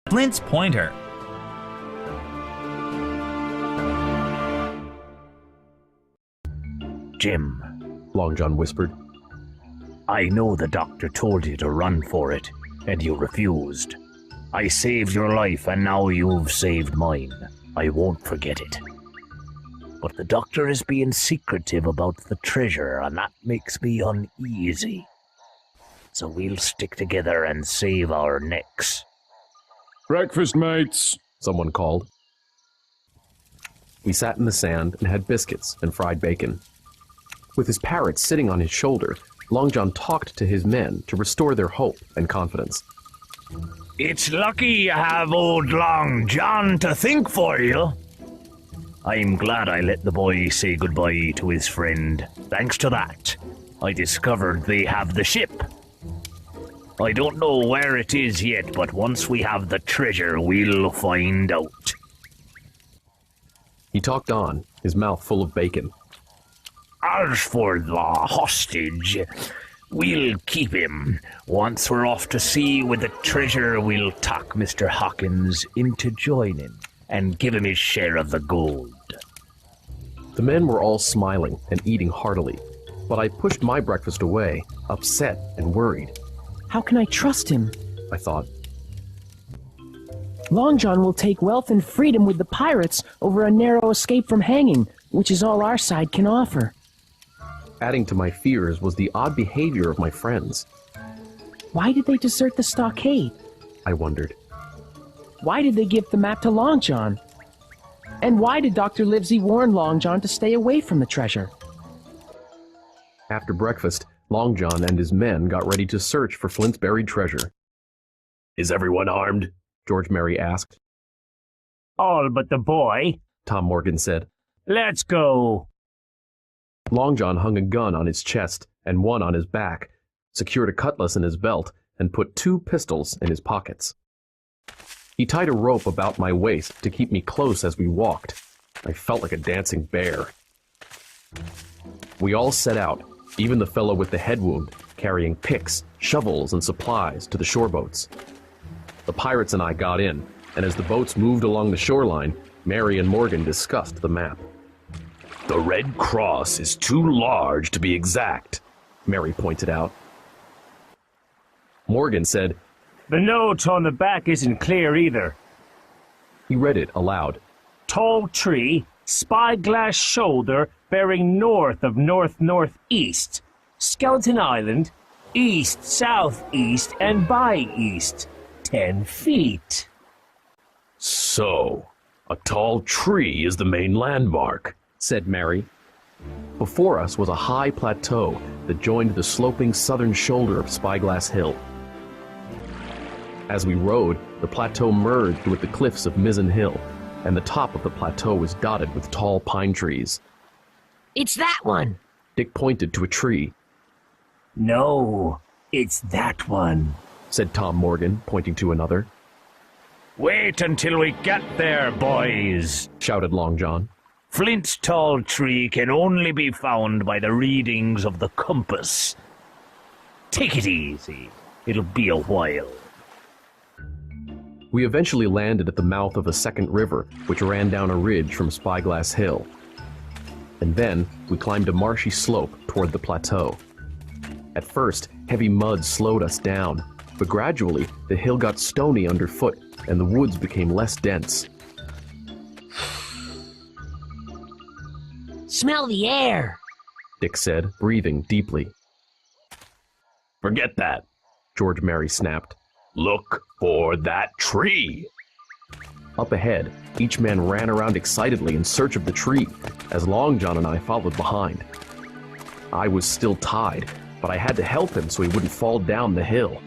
Flint's pointer. Jim, Long John whispered. I know the doctor told you to run for it, and you refused. I saved your life, and now you've saved mine. I won't forget it. But the doctor is being secretive about the treasure, and that makes me uneasy. So we'll stick together and save our necks. Breakfast, mates, Someone called. We sat in the sand and had biscuits and fried bacon. With his parrot sitting on his shoulder, Long John talked to his men to restore their hope and confidence. It's lucky you have old Long John to think for you. I'm glad I let the boy say goodbye to his friend. Thanks to that, I discovered they have the ship. I don't know where it is yet, but once we have the treasure, we'll find out. He talked on, his mouth full of bacon. As for the hostage, we'll keep him. Once we're off to sea with the treasure, we'll talk Mr. Hawkins into joining and give him his share of the gold. The men were all smiling and eating heartily, but I pushed my breakfast away, upset and worried. How can I trust him? I thought. Long John will take wealth and freedom with the pirates over a narrow escape from hanging, which is all our side can offer. Adding to my fears was the odd behavior of my friends. Why did they desert the stockade? I wondered. Why did they give the map to Long John? And why did Dr. Livesey warn Long John to stay away from the treasure? After breakfast, Long John and his men got ready to search for Flint's buried treasure. "Is everyone armed?" George Merry asked. All but the boy. Tom Morgan said. Let's go. Long John hung a gun on his chest and one on his back, secured a cutlass in his belt, and put 2 pistols in his pockets. He tied a rope about my waist to keep me close as we walked. I felt like a dancing bear. We all set out, even the fellow with the head wound, carrying picks, shovels, and supplies to the shore boats. The pirates and I got in, and as the boats moved along the shoreline, Mary and Morgan discussed the map. "The Red Cross is too large to be exact," Mary pointed out. Morgan said, The note on the back isn't clear either. he read it aloud. Tall tree, spyglass shoulder, bearing north of north-northeast. Skeleton Island, east-southeast, and by east. 10 feet. "So, a tall tree is the main landmark," said Mary. Before us was a high plateau that joined the sloping southern shoulder of Spyglass Hill. As we rode, the plateau merged with the cliffs of Mizzen Hill, and the top of the plateau was dotted with tall pine trees. It's that one. Dick pointed to a tree. No, it's that one, said Tom Morgan, pointing to another. Wait until we get there, boys, shouted Long John. Flint's tall tree can only be found by the readings of the compass. Take it easy. It'll be a while. We eventually landed at the mouth of a second river, which ran down a ridge from Spyglass Hill. And then we climbed a marshy slope toward the plateau. At first, heavy mud slowed us down, but gradually the hill got stony underfoot and the woods became less dense. Smell the air, Dick said, breathing deeply. "Forget that," George Merry snapped. "Look for that tree." Up ahead, each man ran around excitedly in search of the tree, as Long John and I followed behind. I was still tied, but I had to help him so he wouldn't fall down the hill.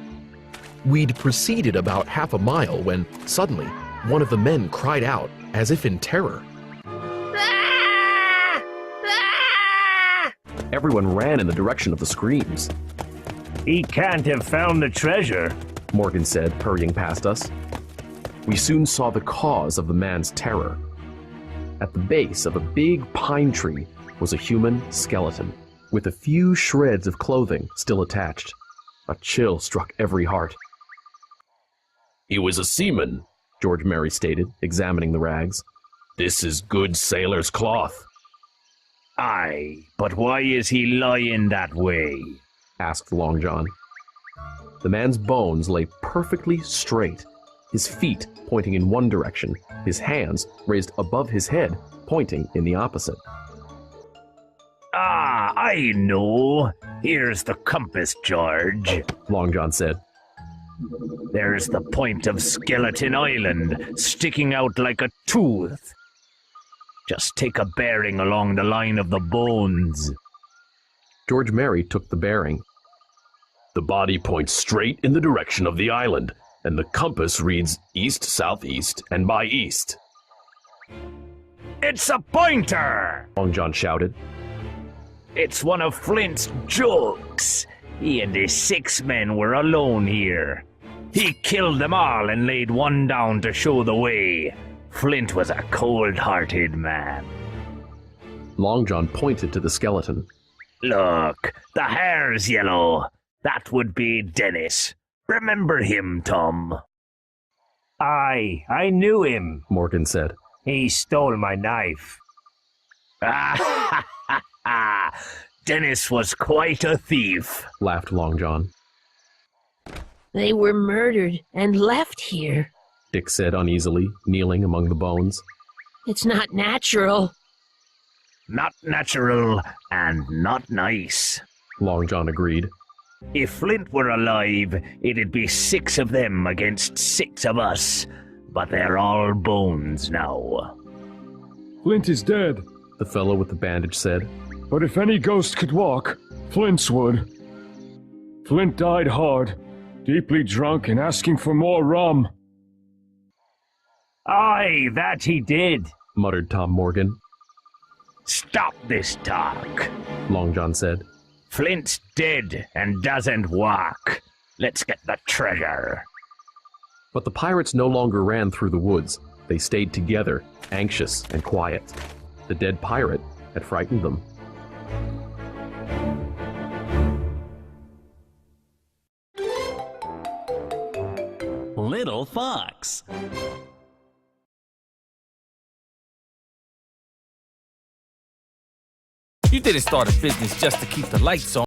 We'd proceeded about half a mile when, suddenly, one of the men cried out, as if in terror. Ah! Ah! Everyone ran in the direction of the screams. He can't have found the treasure, Morgan said, hurrying past us. We soon saw the cause of the man's terror. At the base of a big pine tree was a human skeleton, with a few shreds of clothing still attached. A chill struck every heart. He was a seaman. George Merry stated, examining the rags. This is good sailor's cloth. Aye, but why is he lying that way? Asked Long John. The man's bones lay perfectly straight, his feet pointing in one direction, his hands raised above his head, pointing in the opposite. Ah, I know. Here's the compass, George. Long John said. There's the point of Skeleton Island, sticking out like a tooth. Just take a bearing along the line of the bones. George Merry took the bearing. The body points straight in the direction of the island, and the compass reads east-southeast and by east. It's a pointer! Long John shouted. It's one of Flint's jokes. He and his 6 men were alone here. He killed them all and laid one down to show the way. Flint was a cold-hearted man. Long John pointed to the skeleton. Look, the hair's yellow. That would be Dennis. Remember him, Tom? Aye, I knew him, Morgan said. He stole my knife. Ah, ha, ha. Dennis was quite a thief, Laughed Long John. They were murdered and left here. Dick said uneasily, kneeling among the bones. It's not natural. Not natural and not nice. Long John agreed. If Flint were alive, it'd be 6 of them against 6 of us. But they're all bones now. Flint is dead, The fellow with the bandage said. but if any ghost could walk, Flint's would. Flint died hard, deeply drunk and asking for more rum. Aye, that he did. Muttered Tom Morgan. Stop this talk. Long John said. Flint's dead and doesn't walk. Let's get the treasure. But the pirates no longer ran through the woods. They stayed together, anxious and quiet. The dead pirate had frightened them. Little Fox. You didn't start a business just to keep the lights on.